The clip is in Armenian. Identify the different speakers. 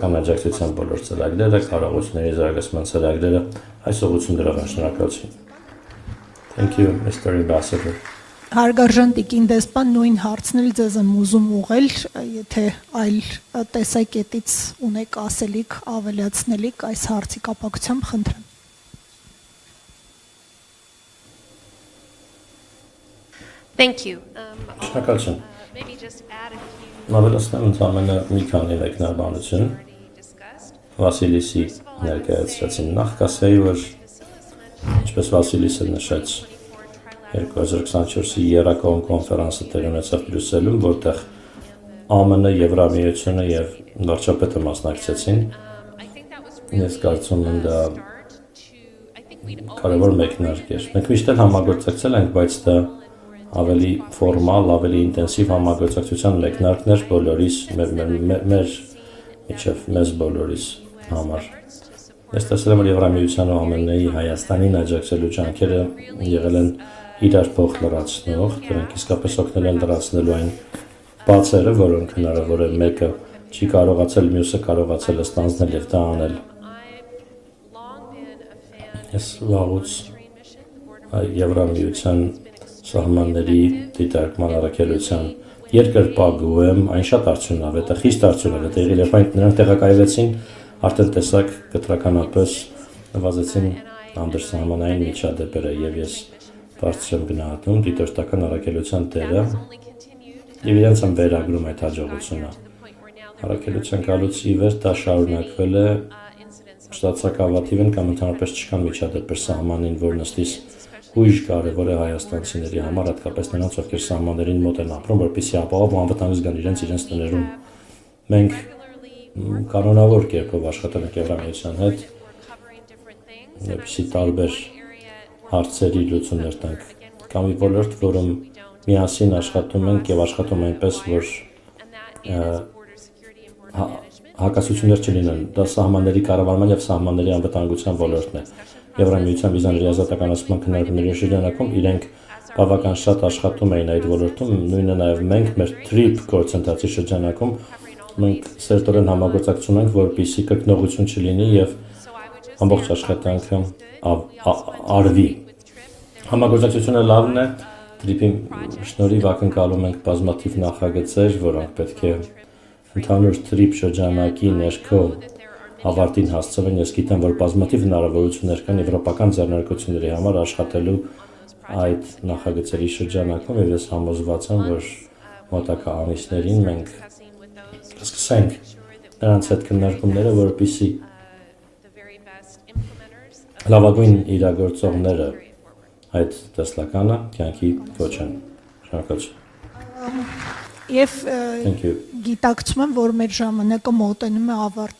Speaker 1: Կանաջակցության բոլոր ծրագրերը, կարողությունների զարգացման ծրագրերը այս ուղղություններով են շնորհակալություն։ Thank you, Mr. Ambassador.
Speaker 2: Հարգարժան տիկին դեսպան, նույն հարցն էլ ձեզ եմ ուզում ուղղել, եթե այլ տեսակետից ունեք ասելիք, ավելացնելիք այս հարցի կապակցությամբ, խնդրեմ։
Speaker 3: Thank you.
Speaker 1: Շնորհակալություն։
Speaker 3: Maybe just add a few
Speaker 1: Ավելացնեմ ընդամենը մի քանի մեկնաբանություն
Speaker 3: already discussed.
Speaker 1: Վասիլիսի ներկայացրեցին նախկասեի, որ ինչպես Վասիլիսը նշեց 2024-ի Երակոմ կոնֆերանսը տեղ ունեցավ Բրյուսելում, որտեղ ԱՄՆ, Եվրամիությունը եւ վարչապետը մասնակցեցին։ Ես կարծում եմ դա կարևոր մեկնարկ էր։ Մենք միշտ էլ համագործակցել ենք, բայց դա ավելի ֆորմալ, ավելի ինտենսիվ համագործակցության մեկնարկներ բոլորիս մեր միջև մեզ բոլորիս համար։ Ես տեսել եմ, որ Եվրամիության ու ԱՄՆ-ի Հայաստանին աջակցելու ջանքերը եղել են իրար փոխ լրացնող, դրանք իսկապես օգնել են լրացնելու այն բացերը, որոնք հնարավոր է մեկը չի կարողացել, մյուսը կարողացել է ստանձնել եւ դա անել։ Ես վաղուց Եվրամիության սահմանների դիտարկման առաքելության երկրպագու եմ, այն շատ արդյունավետ է, խիստ արդյունավետ է, երբ այն նրանք տեղակայվեցին, արդեն տեսակ կտրականապես նվազեցին անդրսահմանային միջադեպերը եւ ես բարձր եմ գնահատում դիտորդական առաքելության դերը եւ իրենց եմ վերագրում այդ հաջողությունը։ Առաքելության գալուց ի վեր դա շարունակվել է ստացակավաթիվն կամ ընդհանրապես չկան միջադեպեր սահմանին, որ նստիս հույժ կարևոր է հայաստանցիների համար, հատկապես նրանց, ովքեր սահմաններին մոտ են ապրում, որպեսզի ապահով ու անվտանգ զգան իրենց տներում։ Մենք կանոնավոր կերպով աշխատել ենք Եվրամիության հետ, որպեսզի տարբեր հարցերի լուծումներ տանք։ Կամ մի ոլորտ, որում միասին աշխատում ենք եւ աշխատում այնպես, որ հակասություններ չլինեն։ Դա սահմանների կառավարման եւ սահմանների անվտանգության ոլորտն է։ Եվրամիության վիզաների ազատականացման քննարկումների շրջանակում իրենք բավական շատ աշխատում էին այդ ոլորտում, նույնը նաև մենք մեր TRIP գործընթացի շրջանակում մենք սերտորեն համագործակցում ենք, որպեսզի կրկնողություն չլինի եւ ամբողջ աշխատանքը արվի։ Համագործակցությունը լավն է, TRIP-ի շնորհիվ ակնկալում ենք բազմաթիվ նախագծեր, որոնք պետք է ընդհանուր TRIP շրջանակի ներքո ավարտին հասցվեն, ես գիտեմ, որ բազմաթիվ հնարավորություններ կան եվրոպական ձեռնարկությունների համար աշխատելու այդ նախագծերի շրջանակում եւ ես համոզված եմ, որ մոտակա ամիսներին մենք կսկսենք նրանց հետ քննարկումները, որպեսզի լավագույն իրագործողները այդ տեսլականը կյանքի կոչեն։ Շնորհակալություն։
Speaker 2: Եվ գիտակցում եմ, որ մեր ժամանակը մոտենում է ավարտին։